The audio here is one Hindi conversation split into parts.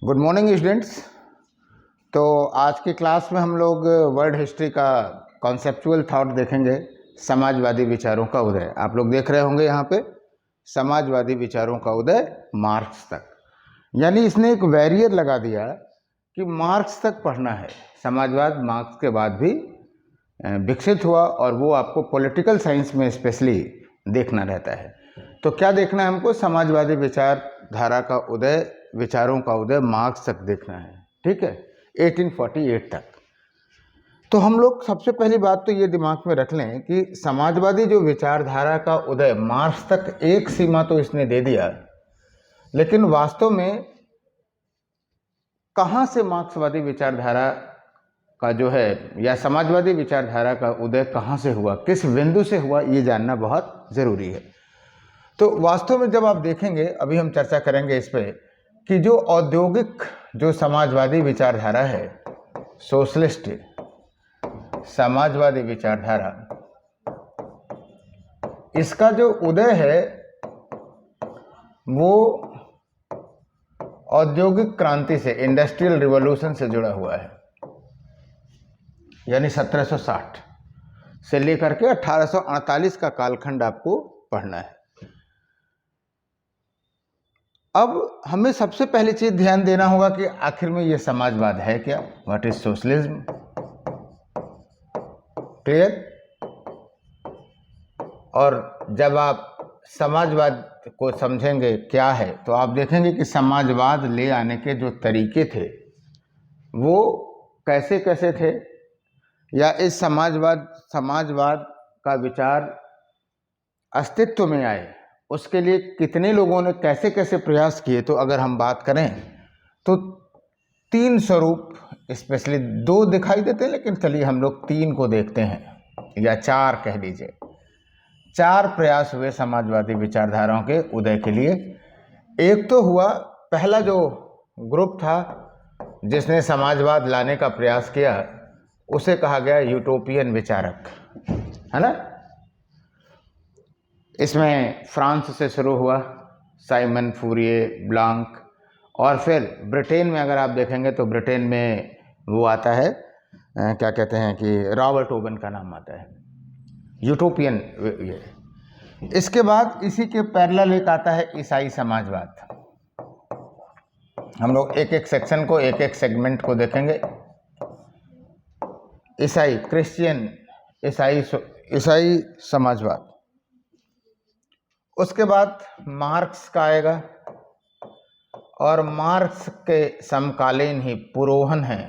Good morning students. तो आज की क्लास में हम लोग वर्ल्ड हिस्ट्री का कॉन्सेप्चुअल थॉट देखेंगे। समाजवादी विचारों का उदय, आप लोग देख रहे होंगे यहाँ पे समाजवादी विचारों का उदय मार्क्स तक, यानी इसने एक बैरियर लगा दिया कि मार्क्स तक पढ़ना है। समाजवाद मार्क्स के बाद भी विकसित हुआ और वो आपको पॉलिटिकल साइंस में स्पेशली देखना रहता है। तो क्या देखना है हमको? समाजवादी विचारधारा का उदय, विचारों का उदय मार्क्स तक देखना है, ठीक है, 1848 तक। तो हम लोग सबसे पहली बात तो ये दिमाग में रख लें कि समाजवादी जो विचारधारा का उदय मार्क्स तक, एक सीमा तो इसने दे दिया, लेकिन वास्तव में कहाँ से मार्क्सवादी विचारधारा का जो है या समाजवादी विचारधारा का उदय कहाँ से हुआ, किस बिंदु से हुआ, ये जानना बहुत ज़रूरी है। तो वास्तव में जब आप देखेंगे, अभी हम चर्चा करेंगे इस पे, कि जो औद्योगिक जो समाजवादी विचारधारा है, सोशलिस्ट समाजवादी विचारधारा, इसका जो उदय है वो औद्योगिक क्रांति से, इंडस्ट्रियल रिवॉल्यूशन से जुड़ा हुआ है, यानी 1760 से लेकर के 1848 का कालखंड आपको पढ़ना है। अब हमें सबसे पहली चीज ध्यान देना होगा कि आखिर में ये समाजवाद है क्या, व्हाट इज सोशलिज्म। क्लियर? और जब आप समाजवाद को समझेंगे क्या है, तो आप देखेंगे कि समाजवाद ले आने के जो तरीके थे वो कैसे कैसे थे, या इस समाजवाद का विचार अस्तित्व में आए उसके लिए कितने लोगों ने कैसे कैसे प्रयास किए। तो अगर हम बात करें तो तीन स्वरूप, स्पेशली दो दिखाई देते हैं, लेकिन चलिए हम लोग तीन को देखते हैं, या चार कह लीजिए। चार प्रयास हुए समाजवादी विचारधाराओं के उदय के लिए। एक तो हुआ, पहला जो ग्रुप था जिसने समाजवाद लाने का प्रयास किया, उसे कहा गया यूटोपियन विचारक, है ना। इसमें फ्रांस से शुरू हुआ, साइमन फूरिये, ब्लांक, और फिर ब्रिटेन में अगर आप देखेंगे तो ब्रिटेन में वो आता है, क्या कहते हैं कि रॉबर्ट ओवन का नाम आता है, यूटोपियन ये। इसके बाद इसी के पैरेलल एक आता है ईसाई समाजवाद। हम लोग एक एक सेक्शन को, एक एक सेगमेंट को देखेंगे। ईसाई, क्रिश्चियन ईसाई समाजवाद। उसके बाद मार्क्स का आएगा, और मार्क्स के समकालीन ही पुरोहन है,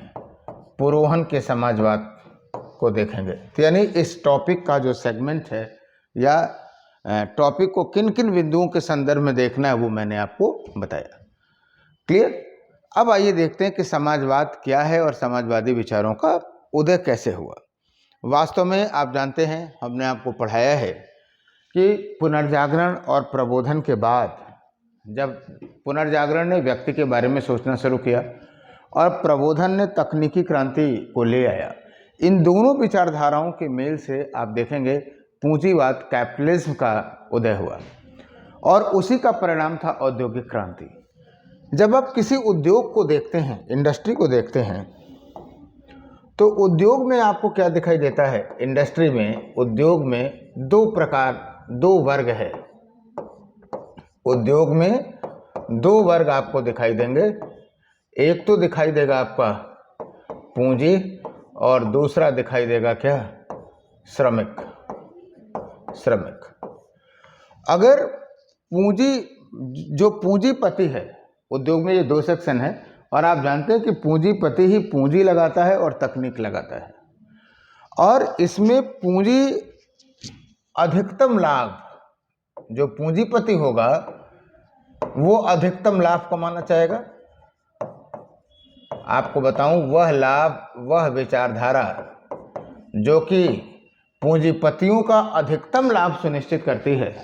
पुरोहन के समाजवाद को देखेंगे। तो यानी इस टॉपिक का जो सेगमेंट है, या टॉपिक को किन किन बिंदुओं के संदर्भ में देखना है, वो मैंने आपको बताया। क्लियर? अब आइए देखते हैं कि समाजवाद क्या है और समाजवादी विचारों का उदय कैसे हुआ। वास्तव में आप जानते हैं, हमने आपको पढ़ाया है कि पुनर्जागरण और प्रबोधन के बाद, जब पुनर्जागरण ने व्यक्ति के बारे में सोचना शुरू किया और प्रबोधन ने तकनीकी क्रांति को ले आया, इन दोनों विचारधाराओं के मेल से आप देखेंगे पूंजीवाद, कैपिटलिज्म का उदय हुआ, और उसी का परिणाम था औद्योगिक क्रांति। जब आप किसी उद्योग को देखते हैं, इंडस्ट्री को देखते हैं, तो उद्योग में आपको क्या दिखाई देता है? इंडस्ट्री में, उद्योग में दो वर्ग है। उद्योग में दो वर्ग आपको दिखाई देंगे। एक तो दिखाई देगा आपका पूंजी, और दूसरा दिखाई देगा क्या? श्रमिक। अगर जो पूंजीपति है, उद्योग में ये दो सेक्शन है, और आप जानते हैं कि पूंजीपति ही पूंजी लगाता है और तकनीक लगाता है, और इसमें पूंजी अधिकतम लाभ, जो पूंजीपति होगा वो अधिकतम लाभ कमाना चाहेगा। आपको बताऊं, वह लाभ, वह विचारधारा जो कि पूंजीपतियों का अधिकतम लाभ सुनिश्चित करती है,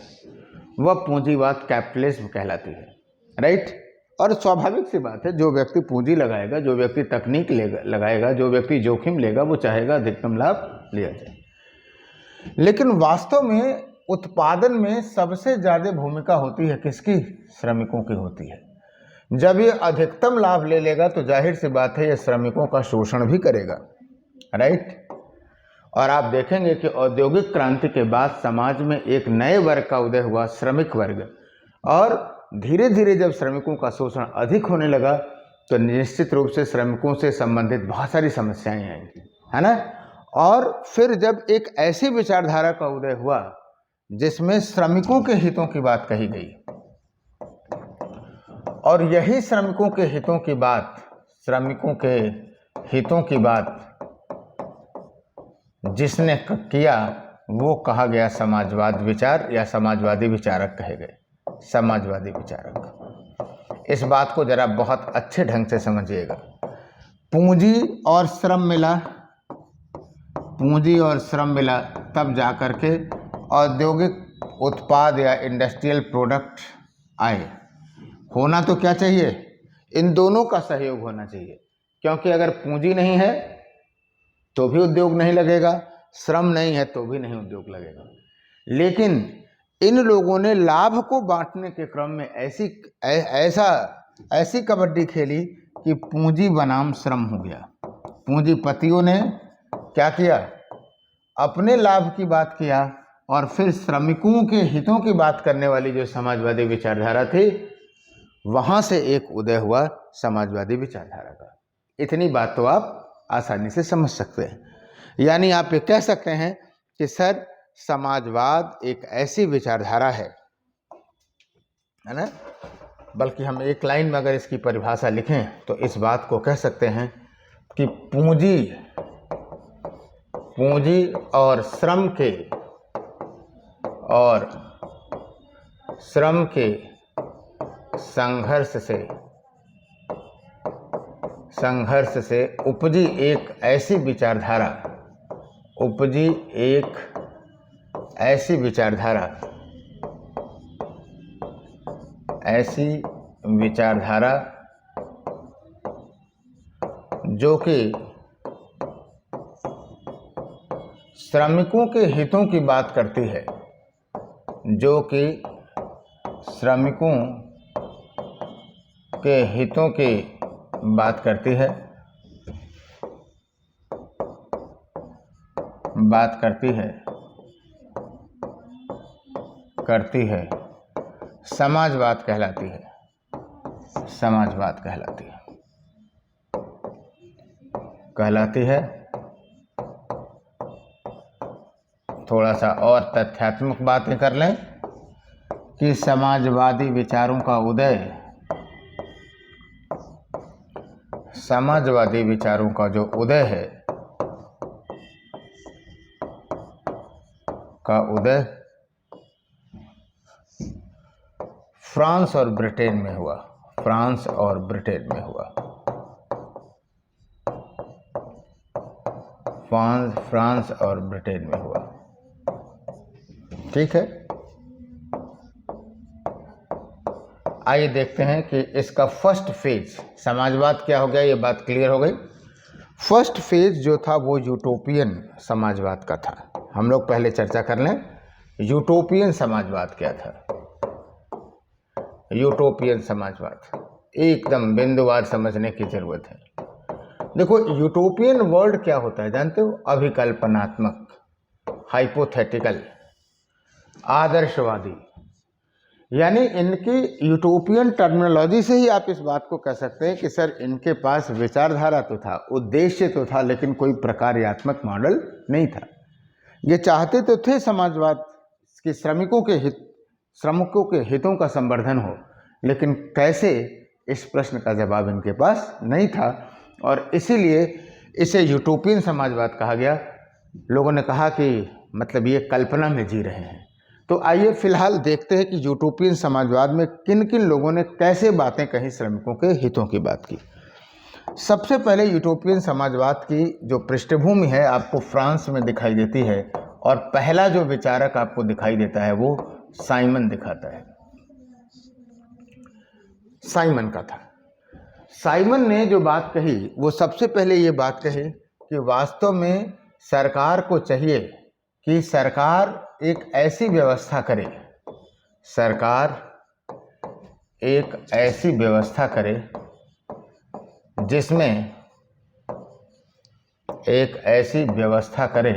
वह पूंजीवाद, कैपिटलिज्म कहलाती है। राइट? और स्वाभाविक सी बात है, जो व्यक्ति पूंजी लगाएगा, जो व्यक्ति तकनीक लगाएगा, जो व्यक्ति जोखिम लेगा, वो चाहेगा अधिकतम लाभ लिया जाए। लेकिन वास्तव में उत्पादन में सबसे ज़्यादा भूमिका होती है किसकी? श्रमिकों की होती है। जब ये अधिकतम लाभ ले लेगा तो जाहिर सी बात है ये श्रमिकों का शोषण भी करेगा, राइट। और आप देखेंगे कि औद्योगिक क्रांति के बाद समाज में एक नए वर्ग का उदय हुआ, श्रमिक वर्ग, और धीरे धीरे जब श्रमिकों का शोषण अधिक होने लगा तो निश्चित रूप से श्रमिकों से संबंधित बहुत सारी समस्याएं आएंगी, है ना। और फिर जब एक ऐसी विचारधारा का उदय हुआ जिसमें श्रमिकों के हितों की बात कही गई, और यही श्रमिकों के हितों की बात जिसने किया वो कहा गया समाजवाद विचार, या समाजवादी विचारक कहे गए, समाजवादी विचारक। इस बात को जरा बहुत अच्छे ढंग से समझिएगा। पूंजी और श्रम मिला तब जाकर के औद्योगिक उत्पाद या इंडस्ट्रियल प्रोडक्ट आए। होना तो क्या चाहिए, इन दोनों का सहयोग होना चाहिए, क्योंकि अगर पूंजी नहीं है तो भी उद्योग नहीं लगेगा, श्रम नहीं है तो भी नहीं उद्योग लगेगा। लेकिन इन लोगों ने लाभ को बांटने के क्रम में ऐसी कबड्डी खेली कि पूंजी बनाम श्रम हो गया। पूंजीपतियों ने क्या किया, अपने लाभ की बात किया, और फिर श्रमिकों के हितों की बात करने वाली जो समाजवादी विचारधारा थी, वहां से एक उदय हुआ समाजवादी विचारधारा का। इतनी बात तो आप आसानी से समझ सकते हैं। यानी आप ये कह सकते हैं कि सर समाजवाद एक ऐसी विचारधारा है ना। बल्कि हम एक लाइन में अगर इसकी परिभाषा लिखें तो इस बात को कह सकते हैं कि पूंजी और श्रम के संघर्ष से उपजी एक ऐसी विचारधारा जो कि श्रमिकों के हितों की बात करती है, समाजवाद कहलाती है। थोड़ा सा और तथ्यात्मक बातें कर लें कि समाजवादी विचारों का उदय, समाजवादी विचारों का जो उदय है फ्रांस और ब्रिटेन में हुआ। ठीक है, आइए देखते हैं कि इसका फर्स्ट फेज समाजवाद क्या हो गया। ये बात क्लियर हो गई। फर्स्ट फेज जो था वो यूटोपियन समाजवाद का था। हम लोग पहले चर्चा कर लें यूटोपियन समाजवाद क्या था। यूटोपियन समाजवाद एकदम बिंदुवार समझने की जरूरत है। देखो यूटोपियन वर्ड क्या होता है जानते हो? अभिकल्पनात्मक, हाइपोथेटिकल, आदर्शवादी। यानी इनकी यूटोपियन टर्मिनोलॉजी से ही आप इस बात को कह सकते हैं कि सर इनके पास विचारधारा तो था, उद्देश्य तो था, लेकिन कोई प्रकार्यात्मक मॉडल नहीं था। ये चाहते तो थे समाजवाद कि श्रमिकों के हितों का संवर्धन हो, लेकिन कैसे, इस प्रश्न का जवाब इनके पास नहीं था, और इसीलिए इसे यूटोपियन समाजवाद कहा गया। लोगों ने कहा कि मतलब ये कल्पना में जी रहे हैं। तो आइए फिलहाल देखते हैं कि यूटोपियन समाजवाद में किन किन लोगों ने कैसे बातें कही, श्रमिकों के हितों की बात की। सबसे पहले यूटोपियन समाजवाद की जो पृष्ठभूमि है आपको फ्रांस में दिखाई देती है, और पहला जो विचारक आपको दिखाई देता है वो साइमन दिखाता है। साइमन का था। साइमन ने जो बात कही वो सबसे पहले ये बात कही कि वास्तव में सरकार को चाहिए कि सरकार एक ऐसी व्यवस्था करे, सरकार एक ऐसी व्यवस्था करे जिसमें एक ऐसी व्यवस्था करे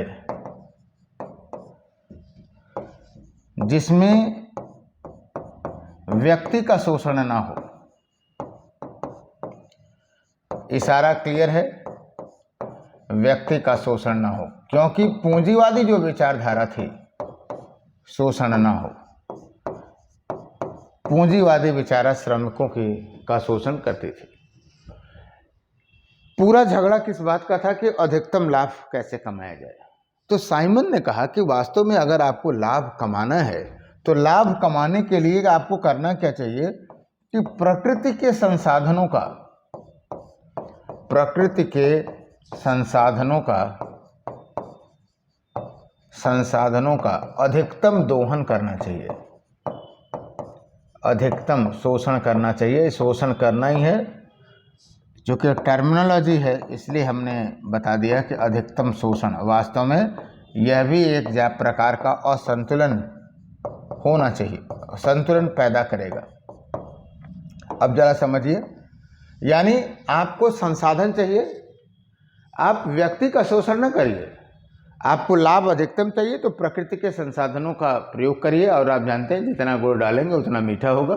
जिसमें व्यक्ति का शोषण ना हो। इशारा क्लियर है? व्यक्ति का शोषण ना हो, क्योंकि पूंजीवादी जो विचारधारा थी, शोषण ना हो। पूंजीवादी विचारा श्रमिकों का शोषण करती थी। पूरा झगड़ा किस बात का था कि अधिकतम लाभ कैसे कमाया जाए। तो साइमन ने कहा कि वास्तव में अगर आपको लाभ कमाना है तो लाभ कमाने के लिए आपको करना क्या चाहिए कि प्रकृति के संसाधनों का अधिकतम दोहन करना चाहिए, अधिकतम शोषण करना चाहिए। शोषण करना ही है, जो कि टर्मिनोलॉजी है, इसलिए हमने बता दिया कि अधिकतम शोषण। वास्तव में यह भी एक प्रकार का असंतुलन होना चाहिए, संतुलन पैदा करेगा। अब जरा समझिए, यानी आपको संसाधन चाहिए, आप व्यक्ति का शोषण न करिए। आपको लाभ अधिकतम चाहिए तो प्रकृति के संसाधनों का प्रयोग करिए, और आप जानते हैं जितना गुड़ डालेंगे उतना मीठा होगा।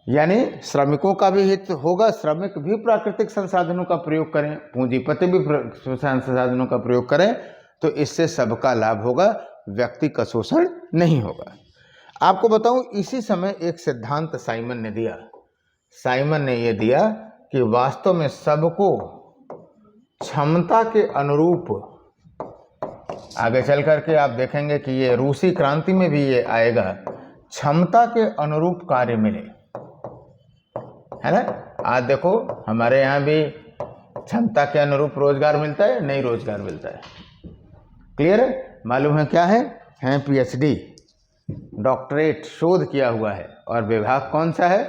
यानी श्रमिकों का भी हित होगा, श्रमिक भी प्राकृतिक संसाधनों का प्रयोग करें, पूंजीपति भी संसाधनों का प्रयोग करें, तो इससे सबका लाभ होगा, व्यक्ति का शोषण नहीं होगा। आपको बताऊं, इसी समय एक सिद्धांत साइमन ने दिया। साइमन ने यह दिया कि वास्तव में सबको क्षमता के अनुरूप, आगे चल करके आप देखेंगे कि ये रूसी क्रांति में भी ये आएगा, क्षमता के अनुरूप कार्य मिले, है ना। आज देखो हमारे यहाँ भी क्षमता के अनुरूप रोजगार मिलता है, नहीं रोजगार मिलता है। क्लियर है? मालूम है क्या है पीएचडी, डॉक्टरेट, शोध किया हुआ है। और विभाग कौन सा है?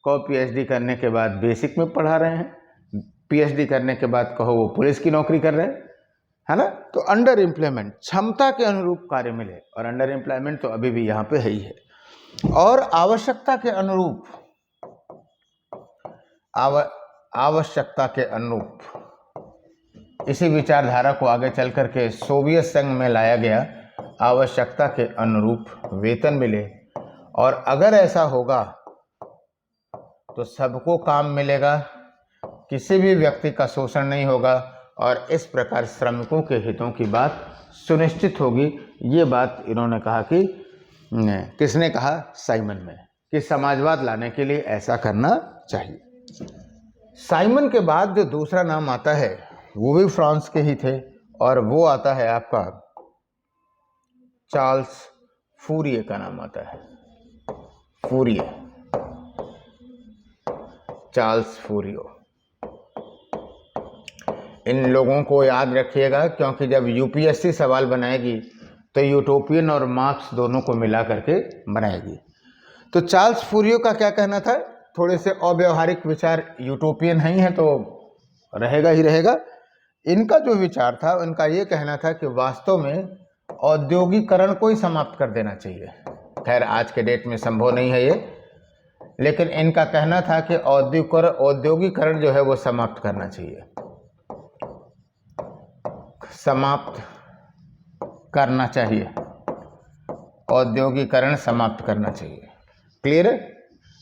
कहो पीएचडी करने के बाद बेसिक में पढ़ा रहे हैं, पीएचडी करने के बाद कहो वो पुलिस की नौकरी कर रहे हैं, है ना। तो अंडर एम्प्लॉयमेंट, क्षमता के अनुरूप कार्य मिले, और अंडर एम्प्लॉयमेंट तो अभी भी यहाँ पे है ही है। और आवश्यकता के अनुरूप, आवश्यकता के अनुरूप, इसी विचारधारा को आगे चल करके सोवियत संघ में लाया गया। आवश्यकता के अनुरूप वेतन मिले, और अगर ऐसा होगा तो सबको काम मिलेगा, किसी भी व्यक्ति का शोषण नहीं होगा, और इस प्रकार श्रमिकों के हितों की बात सुनिश्चित होगी। ये बात इन्होंने कहा कि किसने कहा? साइमन में, कि समाजवाद लाने के लिए ऐसा करना चाहिए। साइमन के बाद जो दूसरा नाम आता है वो भी फ्रांस के ही थे, और वो आता है आपका चार्ल्स फूरिये का नाम आता है। Fourier, Charles फूरियो। इन लोगों को याद रखिएगा, क्योंकि जब यूपीएससी सवाल बनाएगी तो यूटोपियन और मार्क्स दोनों को मिला करके बनाएगी। तो चार्ल्स फूरियो का क्या कहना था? थोड़े से अव्यवहारिक विचार, यूटोपियन ही है तो रहेगा ही रहेगा। इनका जो विचार था, उनका ये कहना था कि वास्तव में औद्योगिकरण को ही समाप्त कर देना चाहिए। खैर आज के डेट में संभव नहीं है ये, लेकिन इनका कहना था कि औद्योगिकरण जो है वो समाप्त करना चाहिए, समाप्त करना चाहिए, औद्योगिकरण समाप्त करना चाहिए। क्लियर है?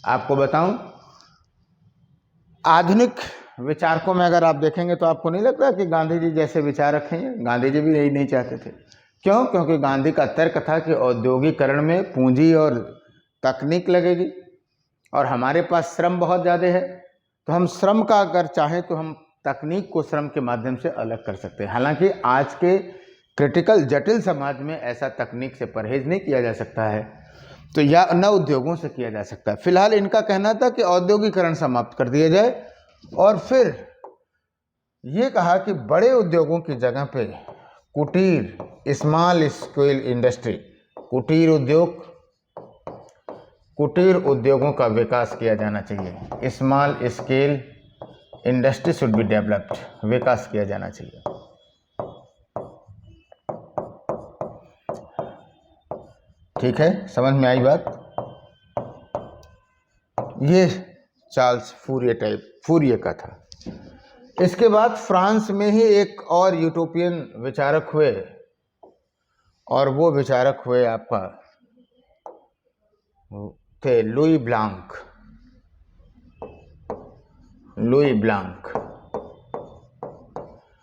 आपको बताऊं, आधुनिक विचारकों में अगर आप देखेंगे तो आपको नहीं लगता कि गांधी जी जैसे विचार रखेंगे? गांधी जी भी यही नहीं चाहते थे। क्यों? क्योंकि गांधी का तर्क था कि औद्योगिकरण में पूंजी और तकनीक लगेगी, और हमारे पास श्रम बहुत ज़्यादा है, तो हम श्रम का अगर चाहें तो हम तकनीक को श्रम के माध्यम से अलग कर सकते हैं। हालांकि आज के क्रिटिकल जटिल समाज में ऐसा तकनीक से परहेज नहीं किया जा सकता है, तो या न उद्योगों से किया जा सकता है। फिलहाल इनका कहना था कि औद्योगिकरण समाप्त कर दिया जाए, और फिर ये कहा कि बड़े उद्योगों की जगह पे कुटीर, स्मॉल स्केल इंडस्ट्री, कुटीर उद्योगों का विकास किया जाना चाहिए। Small scale industry should be developed, विकास किया जाना चाहिए। ठीक है, समझ में आई बात? ये चार्ल्स फूरिये का था। इसके बाद फ्रांस में ही एक और यूटोपियन विचारक हुए, और वो विचारक हुए आपका थे लुई ब्लांक।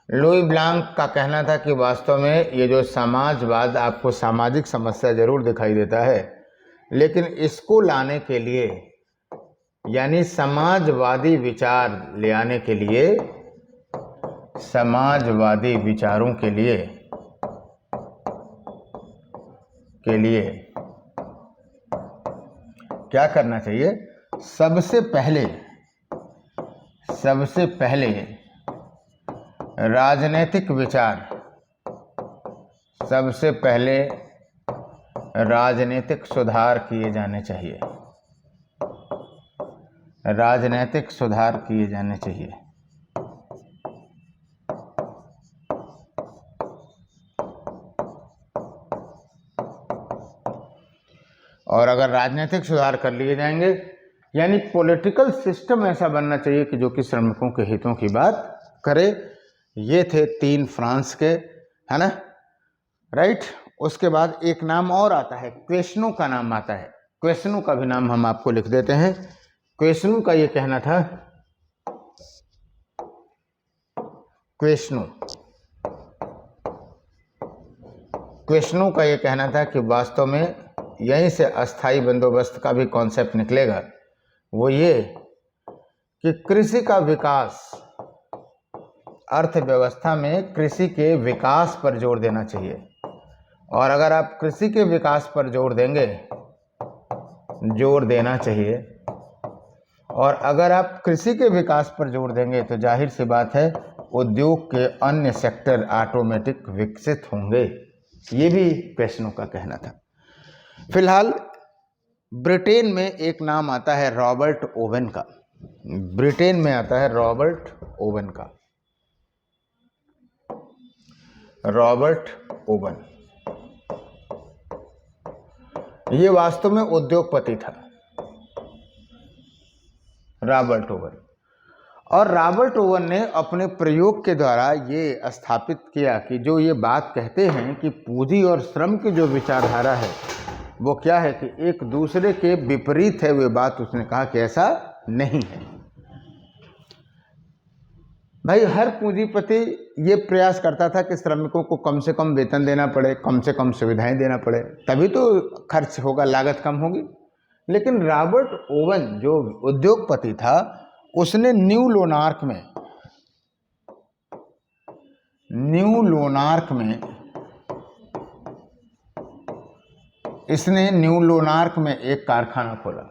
लुई ब्लांक का कहना था कि वास्तव में ये जो समाजवाद आपको सामाजिक समस्या जरूर दिखाई देता है, लेकिन इसको लाने के लिए, यानी समाजवादी विचार ले आने के लिए, समाजवादी विचारों के लिए क्या करना चाहिए? सबसे पहले राजनीतिक विचार, सबसे पहले राजनीतिक सुधार किए जाने चाहिए, राजनीतिक सुधार किए जाने चाहिए। और अगर राजनीतिक सुधार कर लिए जाएंगे, यानी पॉलिटिकल सिस्टम ऐसा बनना चाहिए कि जो कि श्रमिकों के हितों की बात करे। ये थे 3 फ्रांस के, है ना, राइट। उसके बाद एक नाम और आता है, क्वेश्नो का नाम आता है। क्वेश्नो का भी नाम हम आपको लिख देते हैं। क्वेश्नो का ये कहना था, क्वेश्नो का ये कहना था कि वास्तव में यहीं से अस्थाई बंदोबस्त का भी कॉन्सेप्ट निकलेगा। वो ये कि कृषि का विकास, अर्थव्यवस्था में कृषि के विकास पर जोर देना चाहिए। और अगर आप कृषि के विकास पर जोर देना चाहिए, और अगर आप कृषि के विकास पर जोर देंगे तो जाहिर सी बात है उद्योग के अन्य सेक्टर ऑटोमेटिक विकसित होंगे। ये भी क्वेश्चनों का कहना था। फिलहाल ब्रिटेन में एक नाम आता है रॉबर्ट ओवन का। ब्रिटेन में आता है रॉबर्ट ओवन का। रॉबर्ट ओवन ये वास्तव में उद्योगपति था, रॉबर्ट ओवन। और रॉबर्ट ओवन ने अपने प्रयोग के द्वारा ये स्थापित किया कि जो ये बात कहते हैं कि पूंजी और श्रम की जो विचारधारा है वो क्या है कि एक दूसरे के विपरीत है, वे बात उसने कहा कि ऐसा नहीं है। भाई हर पूंजीपति ये प्रयास करता था कि श्रमिकों को कम से कम वेतन देना पड़े, कम से कम सुविधाएं देना पड़े, तभी तो खर्च होगा, लागत कम होगी। लेकिन रॉबर्ट ओवन जो उद्योगपति था, उसने न्यू लोनार्क में एक कारखाना खोला।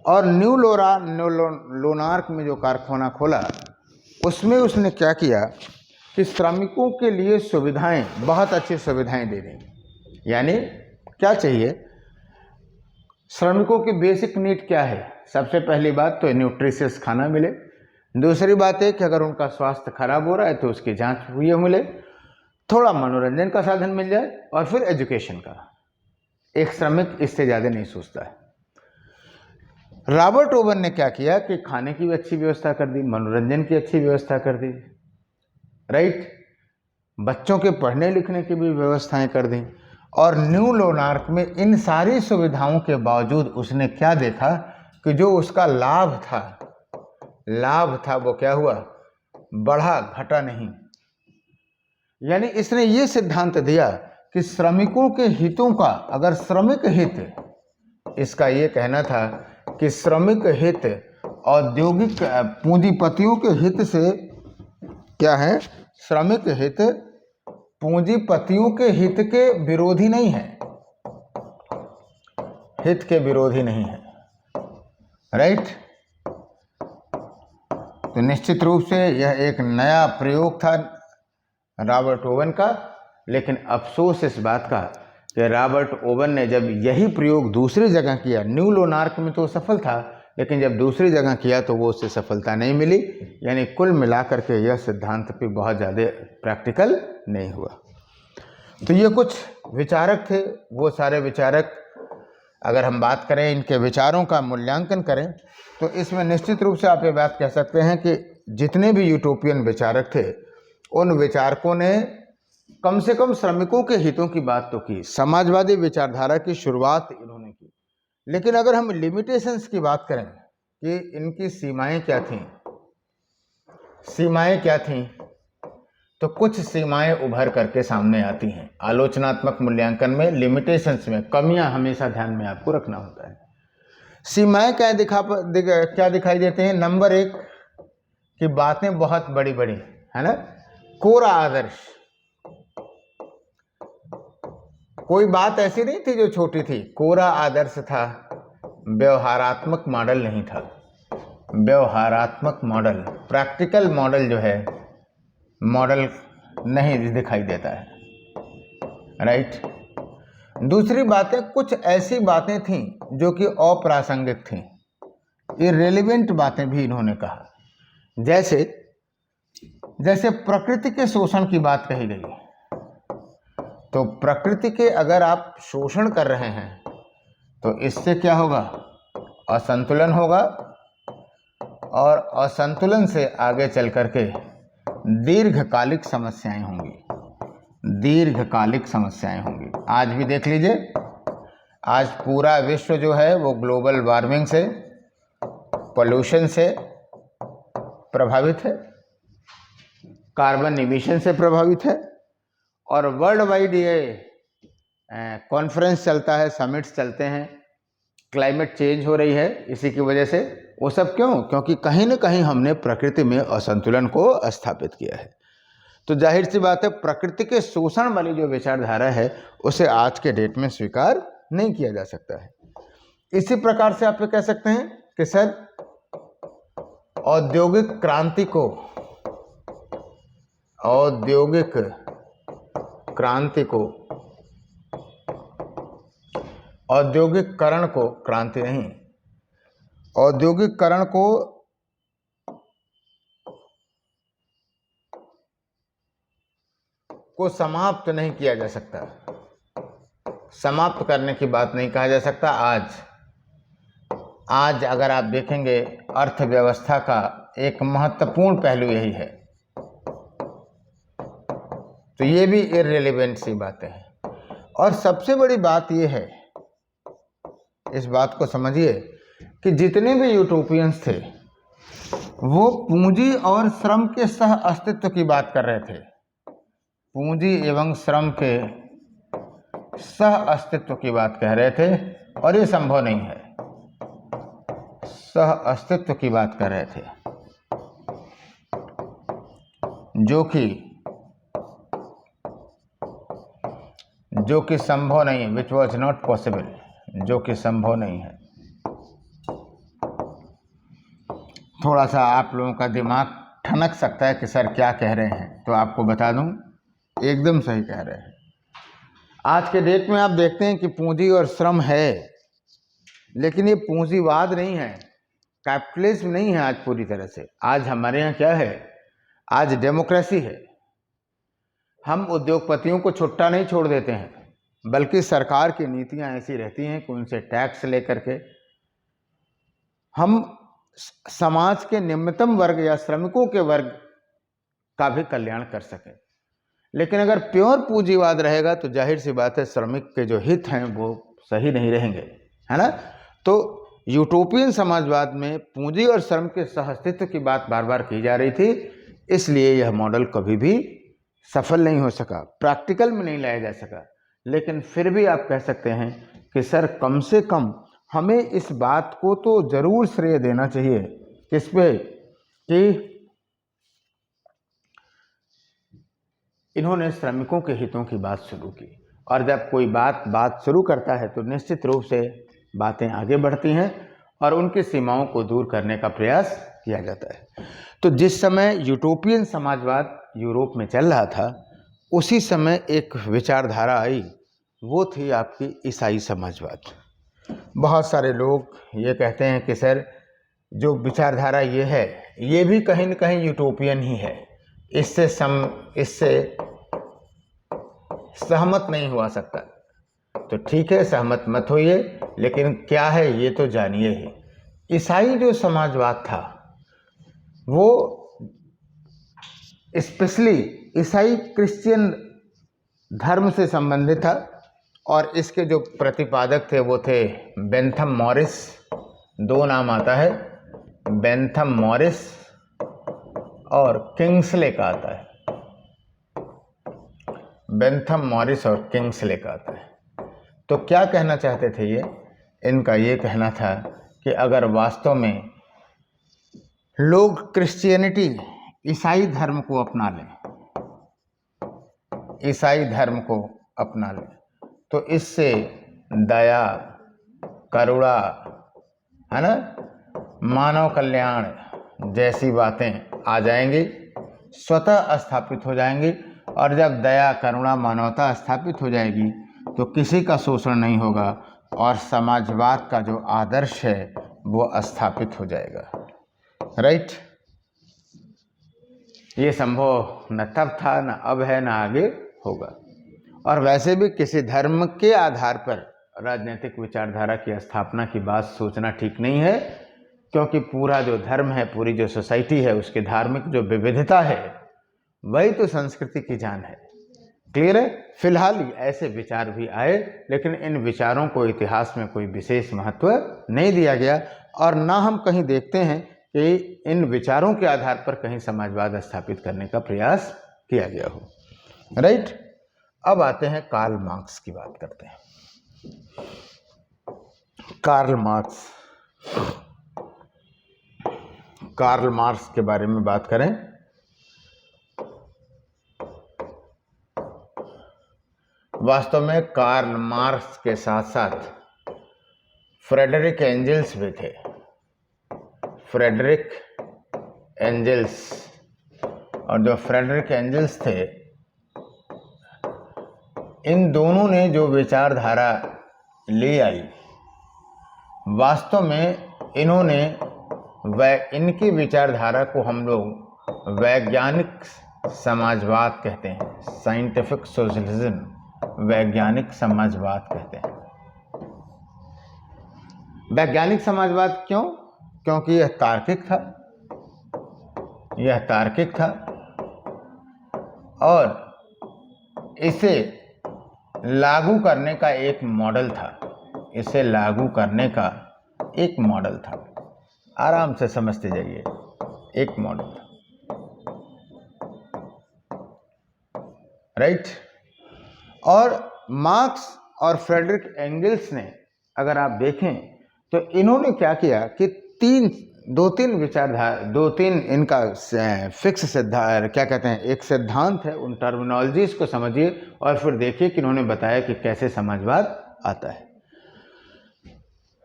और न्यू लोनार्क में जो कारखाना खोला उसमें उसने क्या किया कि श्रमिकों के लिए सुविधाएं, बहुत अच्छी सुविधाएं दे दी। यानी क्या चाहिए, श्रमिकों की बेसिक नीड क्या है? सबसे पहली बात तो न्यूट्रिशियस खाना मिले। दूसरी बात है कि अगर उनका स्वास्थ्य खराब हो रहा है तो उसकी जांच हुई मिले, थोड़ा मनोरंजन का साधन मिल जाए, और फिर एजुकेशन का। एक श्रमिक इससे ज़्यादा नहीं सोचता है। रॉबर्ट ओवन ने क्या किया कि खाने की भी अच्छी व्यवस्था कर दी, मनोरंजन की अच्छी व्यवस्था कर दी, राइट। बच्चों के पढ़ने लिखने की भी व्यवस्थाएं कर दी। और न्यू लोनार्क में इन सारी सुविधाओं के बावजूद उसने क्या देखा कि जो उसका लाभ था वो क्या हुआ, बढ़ा, घटा नहीं। यानी इसने ये सिद्धांत दिया कि श्रमिकों के हितों का, अगर श्रमिक हित, इसका ये कहना था कि श्रमिक हित औद्योगिक पूंजीपतियों के हित से क्या है, श्रमिक हित पूंजीपतियों के हित के विरोधी नहीं है, हित के विरोधी नहीं है, राइट। तो निश्चित रूप से यह एक नया प्रयोग था रॉबर्ट ओवन का। लेकिन अफसोस इस बात का कि रॉबर्ट ओवन ने जब यही प्रयोग दूसरी जगह किया, न्यू लोनार्क में तो सफल था, लेकिन जब दूसरी जगह किया तो वो उससे सफलता नहीं मिली। यानी कुल मिलाकर के यह सिद्धांत भी बहुत ज़्यादा प्रैक्टिकल नहीं हुआ। तो ये कुछ विचारक थे। वो सारे विचारक अगर हम बात करें इनके विचारों का मूल्यांकन करें तो इसमें निश्चित रूप से आप ये बात कह सकते हैं कि जितने भी यूटोपियन विचारक थे उन विचारकों ने कम से कम श्रमिकों के हितों की बात तो की, समाजवादी विचारधारा की शुरुआत इन्होंने की। लेकिन अगर हम लिमिटेशंस की बात करें कि इनकी सीमाएं क्या थीं, तो कुछ सीमाएं उभर करके सामने आती हैं। आलोचनात्मक मूल्यांकन में लिमिटेशंस में कमियां हमेशा ध्यान में आपको रखना होता है। सीमाएं क्या दिखाई देते हैं? नंबर 1 कि बातें बहुत बड़ी बड़ी, है ना, कोरा आदर्श। कोई बात ऐसी नहीं थी जो छोटी थी, कोरा आदर्श था, व्यवहारात्मक मॉडल नहीं था। व्यवहारात्मक मॉडल, प्रैक्टिकल मॉडल जो है, मॉडल नहीं दिखाई देता है, राइट। दूसरी बातें, कुछ ऐसी बातें थीं जो कि अप्रासंगिक थीं, इररिलेवेंट बातें भी इन्होंने कहा। जैसे प्रकृति के शोषण की बात कही गई, तो प्रकृति के अगर आप शोषण कर रहे हैं तो इससे क्या होगा? असंतुलन होगा, और असंतुलन से आगे चल करके दीर्घकालिक समस्याएं होंगी। आज भी देख लीजिए, आज पूरा विश्व जो है वो ग्लोबल वार्मिंग से, पोल्यूशन से प्रभावित है, कार्बन इमिशन से प्रभावित है, और वर्ल्ड वाइड ये कॉन्फ्रेंस चलता है, समिट्स चलते हैं, क्लाइमेट चेंज हो रही है इसी की वजह से। वो सब क्यों? क्योंकि कहीं ना कहीं हमने प्रकृति में असंतुलन को स्थापित किया है। तो जाहिर सी बात है, प्रकृति के शोषण वाली जो विचारधारा है उसे आज के डेट में स्वीकार नहीं किया जा सकता है। इसी प्रकार से आप ये कह सकते हैं कि सर, औद्योगिक औद्योगिककरण को क्रांति नहीं, औद्योगिककरण को समाप्त नहीं किया जा सकता, समाप्त करने की बात नहीं कहा जा सकता। आज अगर आप देखेंगे, अर्थव्यवस्था का एक महत्वपूर्ण पहलू यही है, तो ये भी इररिलेवेंट सी बातें हैं। और सबसे बड़ी बात ये है, इस बात को समझिए कि जितने भी यूटोपियंस थे वो पूंजी और श्रम के सह अस्तित्व की बात कर रहे थे। पूंजी एवं श्रम के सह अस्तित्व की बात कह रहे थे, और ये संभव नहीं है। सह अस्तित्व की बात कर रहे थे, जो कि संभव नहीं है, विच वॉज नॉट पॉसिबल, जो कि संभव नहीं है। थोड़ा सा आप लोगों का दिमाग ठनक सकता है कि सर क्या कह रहे हैं, तो आपको बता दूं, एकदम सही कह रहे हैं। आज के डेट में आप देखते हैं कि पूंजी और श्रम है, लेकिन ये पूंजीवाद नहीं है, कैपिटलिज्म नहीं है आज पूरी तरह से। आज हमारे यहाँ क्या है? आज डेमोक्रेसी है। हम उद्योगपतियों को छुट्टा नहीं छोड़ देते हैं, बल्कि सरकार की नीतियां ऐसी रहती हैं कि उनसे टैक्स लेकर के हम समाज के निम्नतम वर्ग या श्रमिकों के वर्ग का भी कल्याण कर सकें। लेकिन अगर प्योर पूंजीवाद रहेगा तो जाहिर सी बात है, श्रमिक के जो हित हैं वो सही नहीं रहेंगे, है ना। तो यूटोपियन समाजवाद में पूंजी और श्रम के सहअस्तित्व की बात बार बार की जा रही थी, इसलिए यह मॉडल कभी भी सफल नहीं हो सका, प्रैक्टिकल में नहीं लाया जा सका। लेकिन फिर भी आप कह सकते हैं कि सर, कम से कम हमें इस बात को तो जरूर श्रेय देना चाहिए, किस पे, कि इन्होंने श्रमिकों के हितों की बात शुरू की। और जब कोई बात शुरू करता है तो निश्चित रूप से बातें आगे बढ़ती हैं और उनकी सीमाओं को दूर करने का प्रयास किया जाता है। तो जिस समय यूटोपियन समाजवाद यूरोप में चल रहा था, उसी समय एक विचारधारा आई, वो थी आपकी ईसाई समाजवाद। बहुत सारे लोग ये कहते हैं कि सर, जो विचारधारा ये है, ये भी कहीं न कहीं यूटोपियन ही है, इससे सहमत नहीं हुआ सकता। तो ठीक है, सहमत मत होइए, लेकिन क्या है ये तो जानिए ही। ईसाई जो समाजवाद था वो स्पेशली ईसाई क्रिश्चियन धर्म से संबंधित था, और इसके जो प्रतिपादक थे वो थे बेंथम मॉरिस। दो नाम आता है, बेंथम मॉरिस और किंग्सले का आता है। बेंथम मॉरिस और किंग्सले का आता है। तो क्या कहना चाहते थे ये? इनका ये कहना था कि अगर वास्तव में लोग क्रिश्चियनिटी, ईसाई धर्म को अपना लें, ईसाई धर्म को अपना लें, तो इससे दया, करुणा, है ना, मानव कल्याण जैसी बातें आ जाएंगी, स्वतः स्थापित हो जाएंगी। और जब दया, करुणा, मानवता स्थापित हो जाएगी तो किसी का शोषण नहीं होगा और समाजवाद का जो आदर्श है वो स्थापित हो जाएगा। राइट? ये संभव न तब था, न अब है, न आगे होगा। और वैसे भी किसी धर्म के आधार पर राजनीतिक विचारधारा की स्थापना की बात सोचना ठीक नहीं है, क्योंकि पूरा जो धर्म है, पूरी जो सोसाइटी है, उसकी धार्मिक जो विविधता है वही तो संस्कृति की जान है। क्लियर है? फिलहाल ऐसे विचार भी आए, लेकिन इन विचारों को इतिहास में कोई विशेष महत्व नहीं दिया गया, और ना हम कहीं देखते हैं कि इन विचारों के आधार पर कहीं समाजवाद स्थापित करने का प्रयास किया गया हो। राइट? अब आते हैं कार्ल मार्क्स की बात करते हैं। कार्ल मार्क्स के बारे में बात करें वास्तव में कार्ल मार्क्स के साथ साथ फ्रेडरिक एंजल्स भी थे। फ्रेडरिक एंजल्स, और जो फ्रेडरिक एंजल्स थे, इन दोनों ने जो विचारधारा ले आई, वास्तव में इन्होंने इनकी विचारधारा को हम लोग वैज्ञानिक समाजवाद कहते हैं, साइंटिफिक सोशलिज्म, वैज्ञानिक समाजवाद कहते हैं। वैज्ञानिक समाजवाद क्यों? क्योंकि यह तार्किक था, और इसे लागू करने का एक मॉडल था। आराम से समझते जाइए, एक मॉडल था। राइट? और मार्क्स और फ्रेडरिक एंगल्स ने, अगर आप देखें तो इन्होंने क्या किया कि दो तीन इनका फिक्स सिद्धांत, क्या कहते हैं, एक सिद्धांत है, उन टर्मिनोलॉजीज को समझिए और फिर देखिए कि इन्होंने बताया कि कैसे समाजवाद आता है।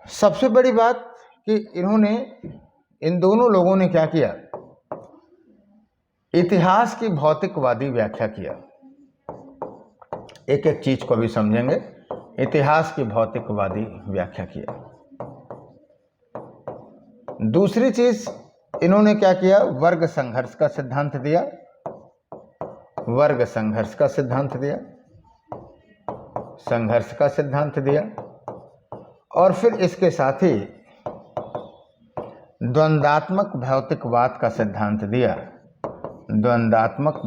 सबसे बड़ी बात कि इन दोनों लोगों ने क्या किया, इतिहास की भौतिकवादी व्याख्या किया। एक एक चीज को भी समझेंगे। इतिहास की भौतिकवादी व्याख्या किया। दूसरी चीज इन्होंने क्या किया, वर्ग संघर्ष का सिद्धांत दिया, और फिर इसके साथ ही द्वंदात्मक भौतिकवाद का सिद्धांत दिया। द्वंदात्मक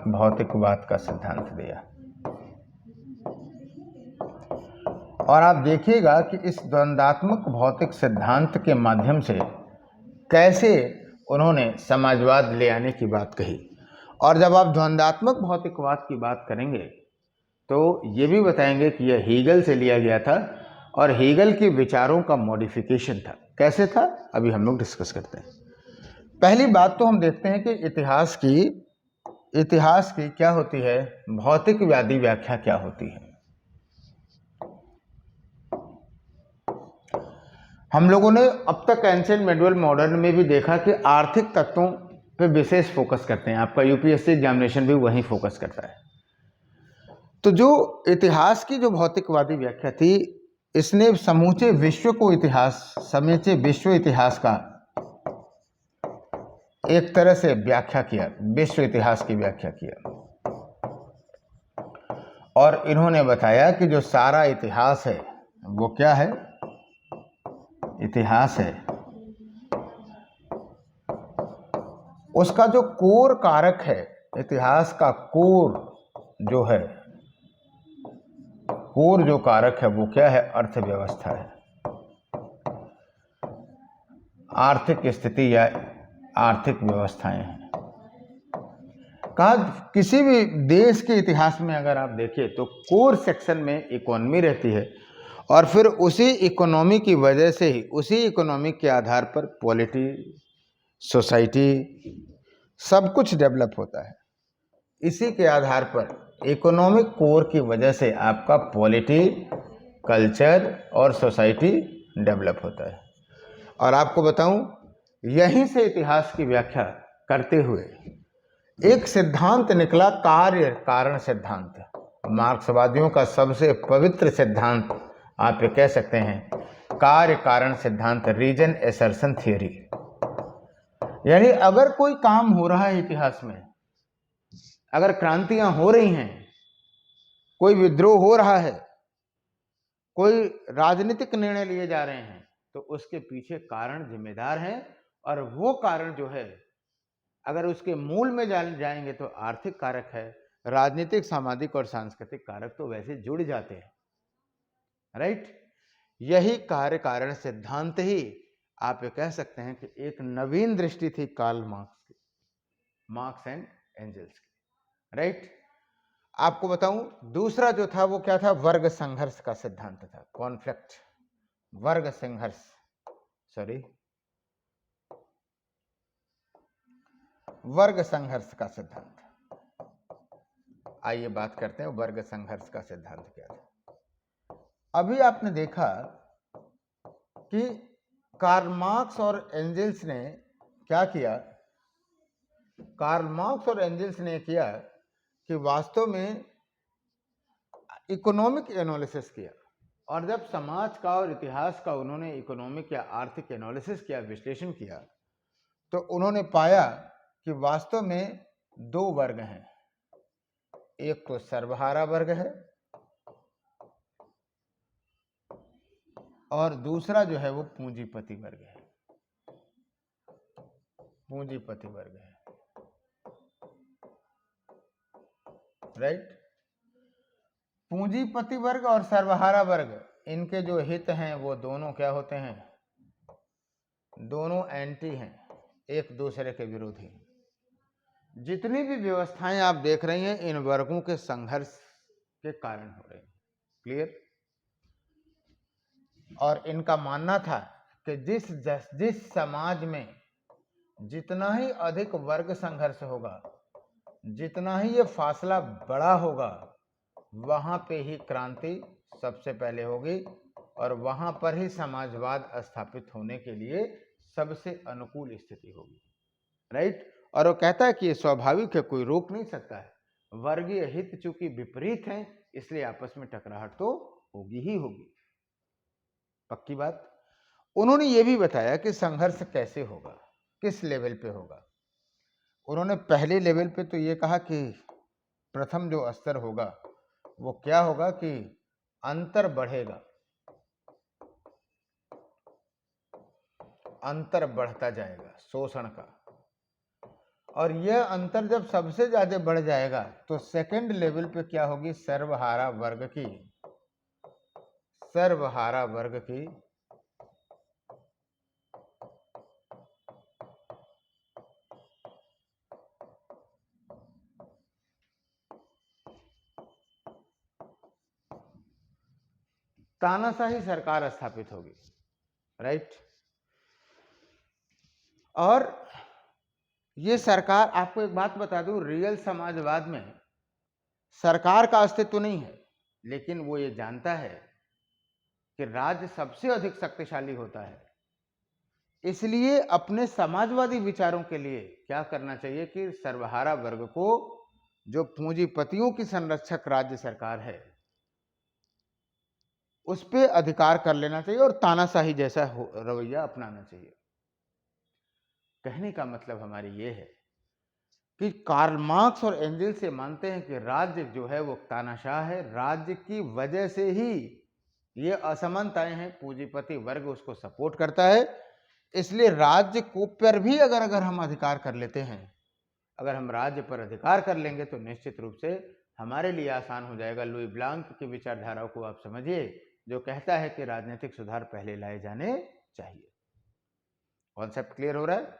भौतिकवाद का सिद्धांत दिया। और आप देखिएगा कि इस द्वंदात्मक भौतिक सिद्धांत के माध्यम से कैसे उन्होंने समाजवाद ले आने की बात कही। और जब आप द्वंदात्मक भौतिकवाद की बात करेंगे तो ये भी बताएंगे कि यह हीगल से लिया गया था और हीगल के विचारों का मॉडिफिकेशन था। कैसे था, अभी हम लोग डिस्कस करते हैं। पहली बात तो हम देखते हैं कि इतिहास की क्या होती है, भौतिकवादी व्याख्या क्या होती है। हम लोगों ने अब तक एंशिएंट, मिडिवल, मॉडर्न में भी देखा कि आर्थिक तत्वों पे विशेष फोकस करते हैं। आपका यूपीएससी एग्जामिनेशन भी वही फोकस करता है। तो जो इतिहास की जो भौतिकवादी व्याख्या थी, इसने समूचे विश्व इतिहास का एक तरह से व्याख्या किया, विश्व इतिहास की व्याख्या किया। और इन्होंने बताया कि जो सारा इतिहास है वो क्या है, इतिहास है, उसका जो कोर कारक है, इतिहास का कोर जो है, कोर जो कारक है वो क्या है, अर्थव्यवस्था है, आर्थिक स्थिति या आर्थिक व्यवस्थाएं हैं। कहा किसी भी देश के इतिहास में अगर आप देखें तो कोर सेक्शन में इकोनॉमी रहती है, और फिर उसी इकोनॉमी की वजह से ही, उसी इकोनॉमी के आधार पर पॉलिटी, सोसाइटी, सब कुछ डेवलप होता है। इसी के आधार पर इकोनॉमिक कोर की वजह से आपका पॉलिटी, कल्चर और सोसाइटी डेवलप होता है। और आपको बताऊं, यहीं से इतिहास की व्याख्या करते हुए एक सिद्धांत निकला, कार्य कारण सिद्धांत। मार्क्सवादियों का सबसे पवित्र सिद्धांत आप ये कह सकते हैं, कार्य कारण सिद्धांत, रीजन एसर्शन थियरी। यानी अगर कोई काम हो रहा है इतिहास में, अगर क्रांतियां हो रही हैं, कोई विद्रोह हो रहा है, कोई राजनीतिक निर्णय लिए जा रहे हैं, तो उसके पीछे कारण जिम्मेदार हैं। और वो कारण जो है, अगर उसके मूल में जाएंगे तो आर्थिक कारक है, राजनीतिक, सामाजिक और सांस्कृतिक कारक तो वैसे जुड़ जाते हैं, राइट। यही कार्य कारण सिद्धांत ही आप ये कह सकते हैं कि एक नवीन दृष्टि थी कार्ल मार्क्स की, मार्क्स एंड एंजल्स की, राइट। आपको बताऊं, दूसरा जो था वो क्या था, वर्ग संघर्ष का सिद्धांत था, कॉन्फ्लिक्ट, वर्ग संघर्ष, सॉरी, वर्ग संघर्ष का सिद्धांत। आइए बात करते हैं वर्ग संघर्ष का सिद्धांत क्या था। अभी आपने देखा कि कार्ल मार्क्स और एंजल्स ने क्या किया, कार्ल मार्क्स और एंजल्स ने किया कि वास्तव में इकोनॉमिक एनालिसिस किया। और जब समाज का और इतिहास का उन्होंने इकोनॉमिक या आर्थिक एनालिसिस किया, विश्लेषण किया, तो उन्होंने पाया कि वास्तव में दो वर्ग हैं, एक तो सर्वहारा वर्ग है और दूसरा जो है वो पूंजीपति वर्ग है, पूंजीपति वर्ग है, राइट। पूंजीपति वर्ग और सर्वहारा वर्ग, इनके जो हित हैं वो दोनों क्या होते हैं, दोनों एंटी हैं, एक दूसरे के विरोधी। जितनी भी व्यवस्थाएं आप देख रही हैं, इन वर्गों के संघर्ष के कारण हो रही हैं, क्लियर। और इनका मानना था कि जिस समाज में जितना ही अधिक वर्ग संघर्ष होगा, जितना ही ये फासला बड़ा होगा, वहां पे ही क्रांति सबसे पहले होगी और वहां पर ही समाजवाद स्थापित होने के लिए सबसे अनुकूल स्थिति होगी, राइट। और वो कहता है कि ये स्वाभाविक है, कोई रोक नहीं सकता है, वर्गीय हित चूंकि विपरीत हैं, इसलिए आपस में टकराहट तो होगी ही होगी, पक्की बात। उन्होंने ये भी बताया कि संघर्ष कैसे होगा, किस लेवल पे होगा। उन्होंने पहले लेवल पे तो ये कहा कि प्रथम जो स्तर होगा वो क्या होगा कि अंतर बढ़ेगा, अंतर बढ़ता जाएगा शोषण का, और यह अंतर जब सबसे ज्यादा बढ़ जाएगा तो सेकंड लेवल पे क्या होगी, सर्वहारा वर्ग की, सर्वहारा वर्ग की तानाशाही सरकार स्थापित होगी, राइट। और ये सरकार, आपको एक बात बता दूं, रियल समाजवाद में सरकार का अस्तित्व नहीं है, लेकिन वो ये जानता है कि राज्य सबसे अधिक शक्तिशाली होता है, इसलिए अपने समाजवादी विचारों के लिए क्या करना चाहिए कि सर्वहारा वर्ग को, जो पूंजीपतियों की संरक्षक राज्य सरकार है, उस पर अधिकार कर लेना चाहिए और तानाशाही जैसा रवैया अपनाना चाहिए। कहने का मतलब हमारी ये है कि कार्ल मार्क्स और एंजेल्स ये मानते हैं कि राज्य जो है वो तानाशाह है, राज्य की वजह से ही ये असमानताएं हैं, पूंजीपति वर्ग उसको सपोर्ट करता है, इसलिए राज्य को पर भी अगर हम अधिकार कर लेते हैं, अगर हम राज्य पर अधिकार कर लेंगे तो निश्चित रूप से हमारे लिए आसान हो जाएगा। लुई ब्लांक की विचारधारा को आप समझिए, जो कहता है कि राजनीतिक सुधार पहले लाए जाने चाहिए। कॉन्सेप्ट क्लियर हो रहा है?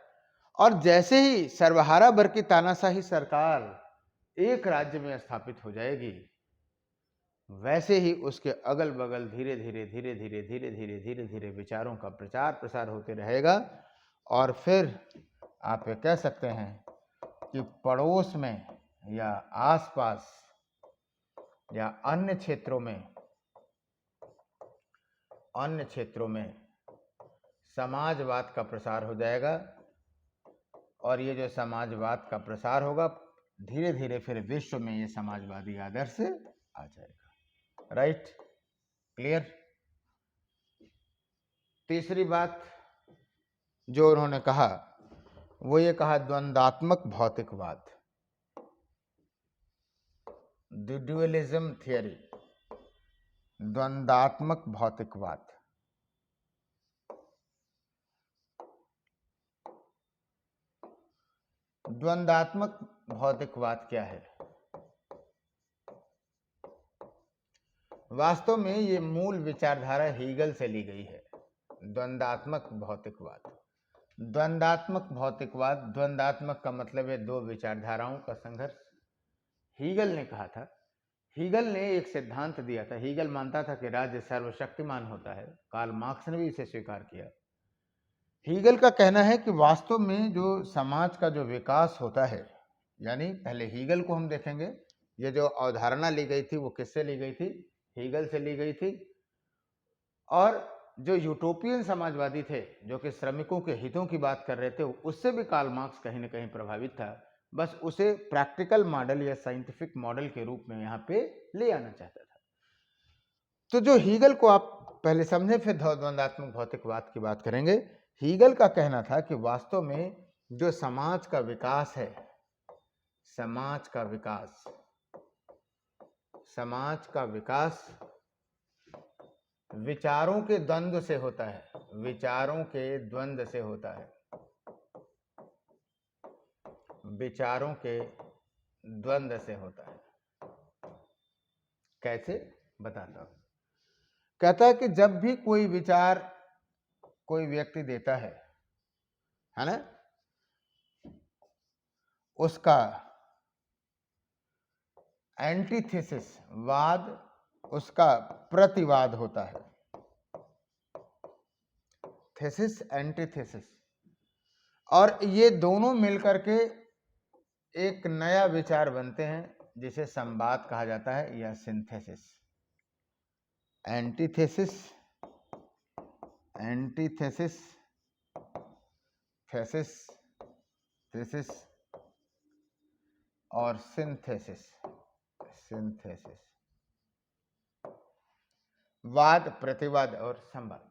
और जैसे ही सर्वहारा वर्ग की तानाशाही सरकार एक राज्य में स्थापित हो जाएगी, वैसे ही उसके अगल बगल धीरे धीरे धीरे धीरे धीरे धीरे धीरे धीरे विचारों का प्रचार प्रसार होते रहेगा, और फिर आप ये कह सकते हैं कि पड़ोस में या आसपास या अन्य क्षेत्रों में समाजवाद का प्रसार हो जाएगा, और ये जो समाजवाद का प्रसार होगा धीरे धीरे फिर विश्व में ये समाजवादी आदर्श आ जाएगा। राइट? क्लियर? तीसरी बात जो उन्होंने कहा वो ये कहा, द्वंद्वात्मक भौतिकवाद, ड्यूअलिज्म थियरी, द्वंद्वात्मक भौतिकवाद। द्वंद्वात्मक भौतिकवाद क्या है? वास्तव में ये मूल विचारधारा हीगल से ली गई है। द्वंद्वात्मक भौतिकवाद, द्वंद्वात्मक भौतिकवाद, द्वंद्वात्मक का मतलब है दो विचारधाराओं का संघर्ष। हीगल ने कहा था, हीगल ने एक सिद्धांत दिया था। हीगल मानता था कि राज्य सर्वशक्तिमान होता है, कार्ल मार्क्स ने भी इसे स्वीकार किया। हीगल का कहना है कि वास्तव में जो समाज का जो विकास होता है, यानी पहले हीगल को हम देखेंगे, ये जो अवधारणा ली गई थी वो किससे ली गई थी? हीगल से ली गई थी। और जो यूटोपियन समाजवादी थे, जो कि श्रमिकों के हितों की बात कर रहे थे, उससे भी कार्ल मार्क्स कहीं ना कहीं प्रभावित था, बस उसे प्रैक्टिकल मॉडल या साइंटिफिक मॉडल के रूप में यहाँ पे ले आना चाहता था। तो जो हीगल को आप पहले समझे, फिर द्वंद्वात्मक भौतिकवाद की बात करेंगे। हीगल का कहना था कि वास्तव में जो समाज का विकास है, समाज का विकास विचारों के द्वंद्व से होता है, विचारों के द्वंद्व से होता है, विचारों के द्वंद्व से होता है। कैसे? बताता हूं। कहता है कि जब भी कोई विचार कोई व्यक्ति देता है ना, उसका एंटीथेसिस वाद, उसका प्रतिवाद होता है। थेसिस, एंटीथेसिस, और ये दोनों मिलकर के एक नया विचार बनते हैं जिसे संवाद कहा जाता है या synthesis. Antithesis, antithesis, thesis, thesis और सिंथेसिस, सिंथेसिस, वाद, प्रतिवाद और संवाद।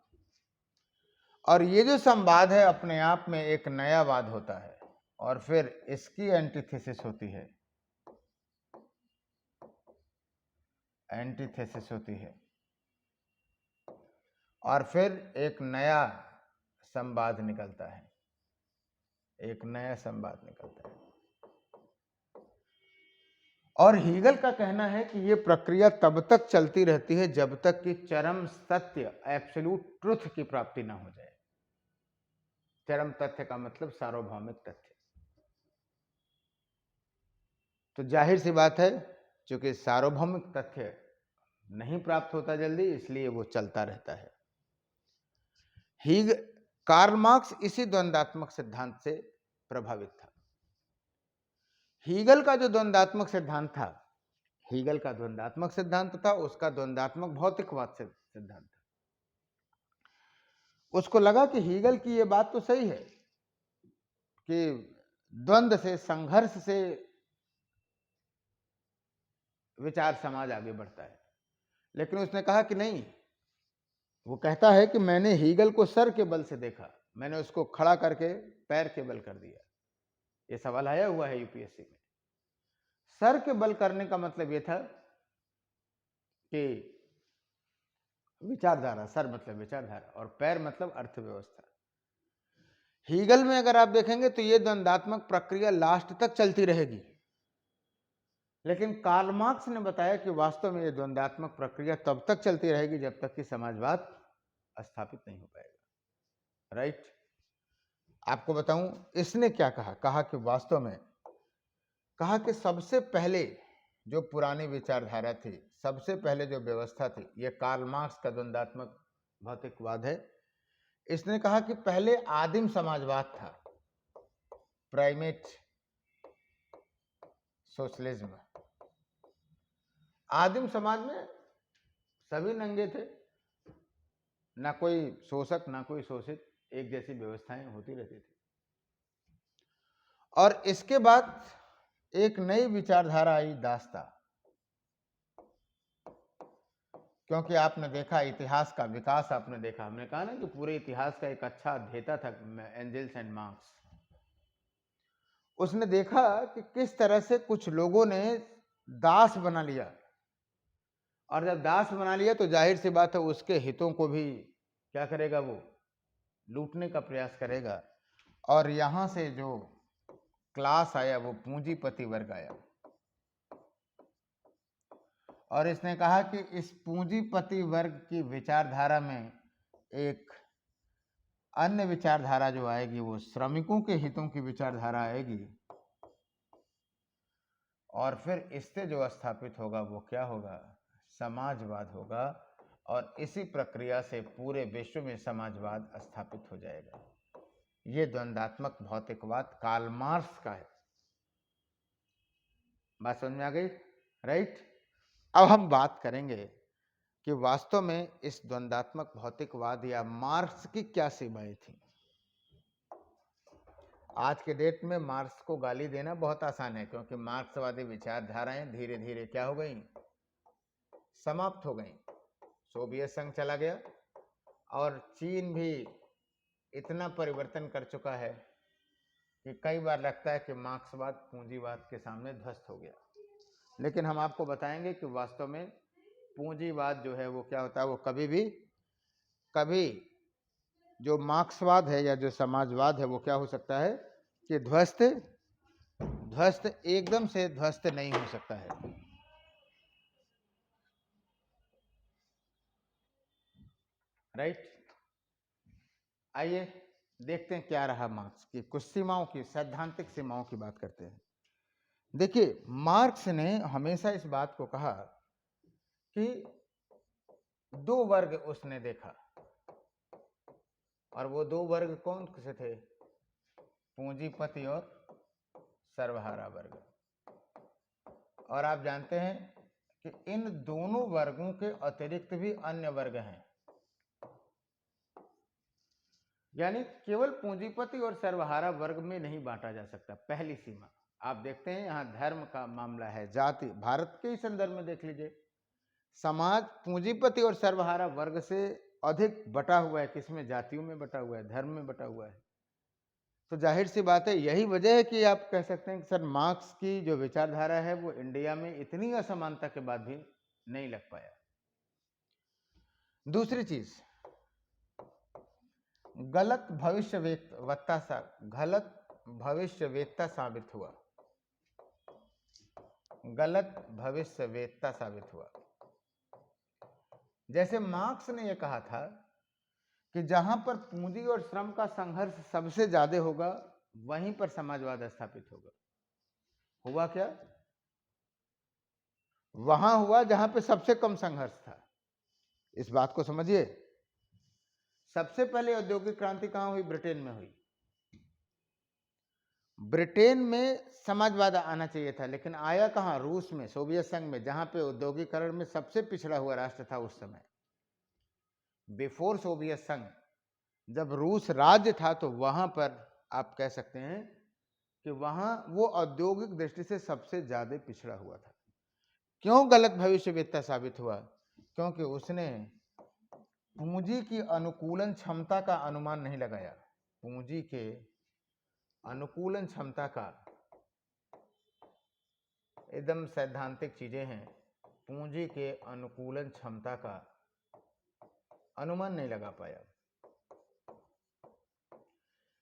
और ये जो संवाद है अपने आप में एक नया वाद होता है, और फिर इसकी एंटीथेसिस होती है, एंटीथेसिस होती है, और फिर एक नया संवाद निकलता है, एक नया संवाद निकलता है। और हीगल का कहना है कि ये प्रक्रिया तब तक चलती रहती है जब तक कि चरम सत्य, एब्सोल्यूट ट्रुथ की प्राप्ति ना हो जाए। चरम तथ्य का मतलब सार्वभौमिक तथ्य। तो जाहिर सी बात है, क्योंकि सार्वभौमिक तथ्य नहीं प्राप्त होता जल्दी, इसलिए वो चलता रहता है। कार्ल मार्क्स इसी द्वंद्वात्मक सिद्धांत से प्रभावित था। हीगल का जो द्वंद्वात्मक सिद्धांत था, हीगल का द्वंद्वात्मक सिद्धांत था, उसका द्वंद्वात्मक भौतिकवाद सिद्धांत था। उसको लगा कि हीगल की ये बात तो सही है कि द्वंद्व से, संघर्ष से विचार समाज आगे बढ़ता है, लेकिन उसने कहा कि नहीं, वो कहता है कि मैंने हीगल को सर के बल से देखा, मैंने उसको खड़ा करके पैर के बल कर दिया। ये सवाल आया हुआ है यूपीएससी में। सर के बल करने का मतलब ये था कि विचारधारा, सर मतलब विचारधारा और पैर मतलब अर्थव्यवस्था। हीगल में अगर आप देखेंगे तो ये द्वंद्वात्मक प्रक्रिया लास्ट तक चलती रहेगी, लेकिन कार्ल मार्क्स ने बताया कि वास्तव में ये द्वंद्वात्मक प्रक्रिया तब तक चलती रहेगी जब तक कि समाजवाद स्थापित नहीं हो पाएगा। राइट। आपको बताऊं इसने क्या कहा, कहा कि वास्तव में, कहा कि सबसे पहले जो पुरानी विचारधारा थी, सबसे पहले जो व्यवस्था थी, ये कार्ल मार्क्स का द्वंद्वात्मक भौतिकवाद है। इसने कहा कि पहले आदिम समाजवाद था, प्राइमेट सोशलिज्म। आदिम समाज में सभी नंगे थे, ना कोई शोषक ना कोई शोषित, एक जैसी व्यवस्थाएं होती रहती थी। और इसके बाद एक नई विचारधारा आई, दास्ता। क्योंकि आपने देखा इतिहास का विकास, आपने देखा, हमने कहा ना कि पूरे इतिहास का एक अच्छा अध्येता था एंजेल्स एंड मार्क्स। उसने देखा कि किस तरह से कुछ लोगों ने दास बना लिया, और जब दास बना लिया तो जाहिर सी बात है उसके हितों को भी क्या करेगा, वो लूटने का प्रयास करेगा। और यहां से जो क्लास आया वो पूंजीपति वर्ग आया। और इसने कहा कि इस पूंजीपति वर्ग की विचारधारा में एक अन्य विचारधारा जो आएगी वो श्रमिकों के हितों की विचारधारा आएगी, और फिर इससे जो स्थापित होगा वो क्या होगा, समाजवाद होगा। और इसी प्रक्रिया से पूरे विश्व में समाजवाद स्थापित हो जाएगा। ये द्वंद्वात्मक भौतिकवाद कार्ल मार्क्स का है। बात समझ में आ गई? राइट। अब हम बात करेंगे कि वास्तव में इस द्वंद्वात्मक भौतिकवाद या मार्क्स की क्या सीमाएं थी। आज के डेट में मार्क्स को गाली देना बहुत आसान है, क्योंकि मार्क्सवादी विचारधाराएं धीरे धीरे क्या हो गई, समाप्त हो गई। सोवियत संघ चला गया और चीन भी इतना परिवर्तन कर चुका है कि कई बार लगता है कि मार्क्सवाद पूंजीवाद के सामने ध्वस्त हो गया। लेकिन हम आपको बताएंगे कि वास्तव में पूंजीवाद जो है वो क्या होता है, वो कभी जो मार्क्सवाद है या जो समाजवाद है वो क्या हो सकता है कि ध्वस्त एकदम से ध्वस्त नहीं हो सकता है। राइट। आइए देखते हैं क्या रहा मार्क्स की कुछ सीमाओं की, सैद्धांतिक सीमाओं की बात करते हैं। देखिए, मार्क्स ने हमेशा इस बात को कहा कि दो वर्ग उसने देखा, और वो दो वर्ग कौन से थे, पूंजीपति और सर्वहारा वर्ग। और आप जानते हैं कि इन दोनों वर्गों के अतिरिक्त भी अन्य वर्ग हैं, यानी केवल पूंजीपति और सर्वहारा वर्ग में नहीं बांटा जा सकता। पहली सीमा आप देखते हैं, यहां धर्म का मामला है, जाति, भारत के ही संदर्भ में देख लीजिए, समाज पूंजीपति और सर्वहारा वर्ग से अधिक बटा हुआ है। किसमें? जातियों में बटा हुआ है, धर्म में बटा हुआ है। तो जाहिर सी बात है, यही वजह है कि आप कह सकते हैं कि सर मार्क्स की जो विचारधारा है वो इंडिया में इतनी असमानता के बाद भी नहीं लग पाया। दूसरी चीज, गलत भविष्यवेत्ता साबित हुआ, गलत भविष्यवेत्ता साबित हुआ। जैसे मार्क्स ने यह कहा था कि जहां पर पूंजी और श्रम का संघर्ष सबसे ज्यादा होगा वहीं पर समाजवाद स्थापित होगा। हुआ क्या? वहां हुआ जहां पे सबसे कम संघर्ष था। इस बात को समझिए। सबसे पहले औद्योगिक क्रांति कहां हुई? ब्रिटेन में हुई। ब्रिटेन में समाजवाद आना चाहिए था, लेकिन आया कहां? रूस में, सोवियत संघ में, जहां पे औद्योगिकरण में सबसे पिछड़ा हुआ राष्ट्र था उस समय। बिफोर सोवियत संघ, जब रूस राज्य था, तो वहां पर आप कह सकते हैं कि वहां वो औद्योगिक दृष्टि से सबसे ज्यादा पिछड़ा हुआ था। क्यों गलत भविष्यवेत्ता साबित हुआ? क्योंकि उसने पूंजी की अनुकूलन क्षमता का अनुमान नहीं लगाया। पूंजी के अनुकूलन क्षमता का, एकदम सैद्धांतिक चीजें हैं, पूंजी के अनुकूलन क्षमता का अनुमान नहीं लगा पाया।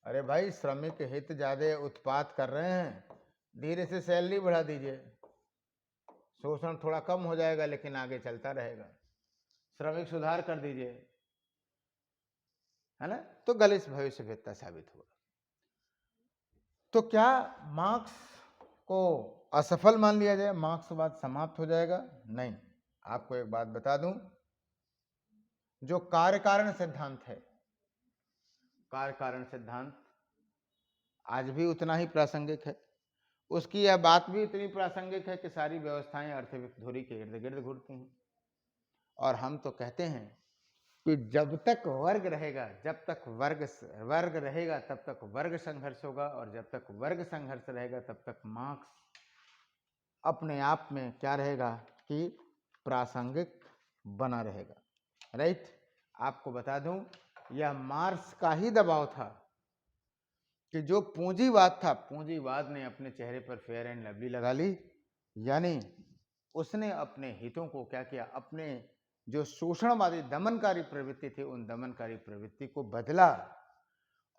अरे भाई, श्रमिक हित ज्यादा उत्पाद कर रहे हैं, धीरे से सैलरी बढ़ा दीजिए, शोषण थोड़ा कम हो जाएगा लेकिन आगे चलता रहेगा। श्रमिक सुधार कर दीजिए, है ना, तो गलत भविष्य भेदता साबित हुआ। तो क्या मार्क्स को असफल मान लिया जाए, मार्क्सवाद समाप्त हो जाएगा? नहीं। आपको एक बात बता दूं, जो कार्य कारण सिद्धांत है, कार्य कारण सिद्धांत आज भी उतना ही प्रासंगिक है। उसकी यह बात भी इतनी प्रासंगिक है कि सारी व्यवस्थाएं अर्थधुरी के इर्द गिर्द घूमती हैं। और हम तो कहते हैं कि जब तक वर्ग रहेगा, जब तक वर्ग रहेगा तब तक वर्ग संघर्ष होगा, और जब तक वर्ग संघर्ष रहेगा तब तक मार्क्स अपने आप में क्या रहेगा कि प्रासंगिक बना रहेगा। राइट। आपको बता दूं, यह मार्क्स का ही दबाव था कि जो पूंजीवाद था, पूंजीवाद ने अपने चेहरे पर फेयर एंड लवली लगा ली, यानी उसने अपने हितों को क्या किया, अपने जो शोषणवादी दमनकारी प्रवृत्ति थी उन दमनकारी प्रवृत्ति को बदला।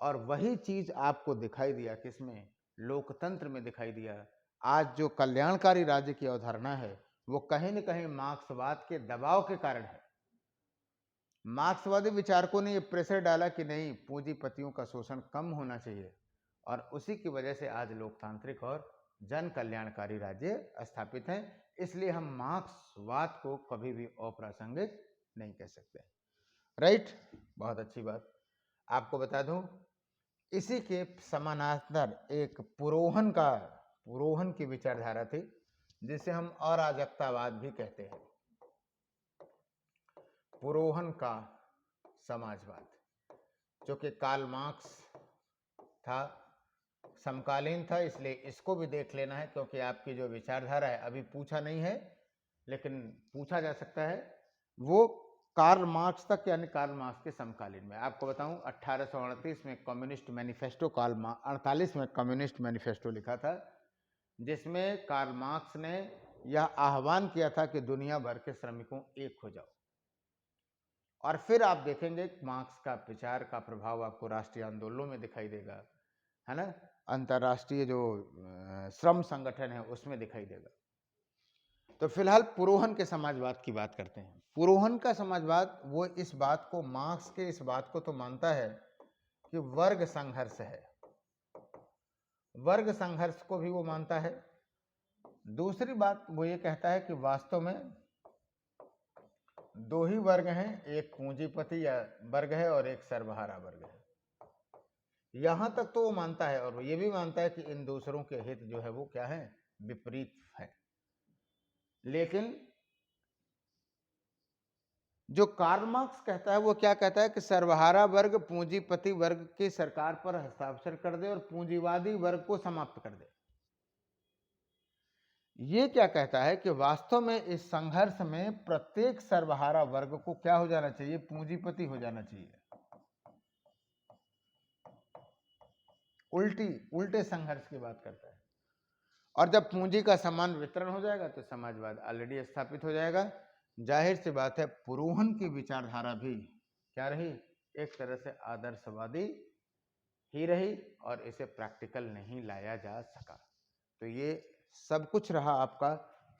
और वही चीज आपको दिखाई दिया किसमें? लोकतंत्र में दिखाई दिया। आज जो कल्याणकारी राज्य की अवधारणा है वो कहीं न कहीं मार्क्सवाद के दबाव के कारण है। मार्क्सवादी विचारकों ने ये प्रेशर डाला कि नहीं, पूंजीपतियों का शोषण कम होना चाहिए, और उसी की वजह से आज लोकतांत्रिक और जन कल्याणकारी राज्य स्थापित हैं। इसलिए हम मार्क्सवाद को कभी भी अप्रासंगिक नहीं कह सकते। राइट, बहुत अच्छी बात। आपको बता दूं, इसी के समानांतर एक पुरोहन की विचारधारा थी जिसे हम अराजकतावाद भी कहते हैं। पुरोहन का समाजवाद, जो कि कार्ल मार्क्स था, समकालीन था, इसलिए इसको भी देख लेना है, क्योंकि आपकी जो विचारधारा है अभी पूछा नहीं है लेकिन पूछा जा सकता है, वो कार्ल मार्क्स तक, यानी कार्ल मार्क्स के समकालीन में। आपको बताऊं, 1838 में कम्युनिस्ट मैनिफेस्टो, 48 में कम्युनिस्ट मैनिफेस्टो लिखा था, जिसमें कार्ल मार्क्स ने यह आह्वान किया था कि दुनिया भर के श्रमिकों एक हो जाओ। और फिर आप देखेंगे मार्क्स का विचार का प्रभाव आपको राष्ट्रीय आंदोलनों में दिखाई देगा, है ना, अंतर्राष्ट्रीय जो श्रम संगठन है उसमें दिखाई देगा। तो फिलहाल पुरोहन के समाजवाद की बात करते हैं। पुरोहन का समाजवाद वो इस बात को, मार्क्स के इस बात को तो मानता है कि वर्ग संघर्ष है, वर्ग संघर्ष को भी वो मानता है। दूसरी बात वो ये कहता है कि वास्तव में दो ही वर्ग हैं, एक पूंजीपति या वर्ग है और एक सर्वहारा वर्ग है। यहां तक तो वो मानता है, और वो ये भी मानता है कि इन दूसरों के हित जो है वो क्या है, विपरीत है। लेकिन जो कार्ल मार्क्स कहता है वो क्या कहता है कि सर्वहारा वर्ग पूंजीपति वर्ग की सरकार पर हस्ताक्षर कर दे और पूंजीवादी वर्ग को समाप्त कर दे। ये क्या कहता है कि वास्तव में इस संघर्ष में प्रत्येक सर्वहारा वर्ग को क्या हो जाना चाहिए, पूंजीपति हो जाना चाहिए। उल्टे संघर्ष की बात करता है। और जब पूंजी का समान वितरण हो जाएगा तो समाजवाद ऑलरेडी स्थापित हो जाएगा। जाहिर सी बात है, पुरोहन की विचारधारा भी क्या रही, एक तरह से आदर्शवादी ही रही, और इसे प्रैक्टिकल नहीं लाया जा सका। तो ये सब कुछ रहा आपका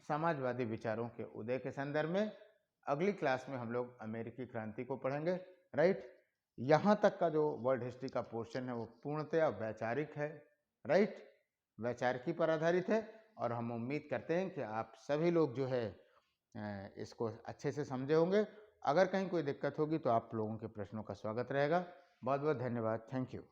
समाजवादी विचारों के उदय के संदर्भ में। अगली क्लास में हम लोग अमेरिकी क्रांति को पढ़ेंगे। राइट, यहाँ तक का जो वर्ल्ड हिस्ट्री का पोर्शन है वो पूर्णतया वैचारिक है। राइट, वैचारिकी पर आधारित है, और हम उम्मीद करते हैं कि आप सभी लोग जो है इसको अच्छे से समझे होंगे। अगर कहीं कोई दिक्कत होगी तो आप लोगों के प्रश्नों का स्वागत रहेगा। बहुत बहुत धन्यवाद। Thank you.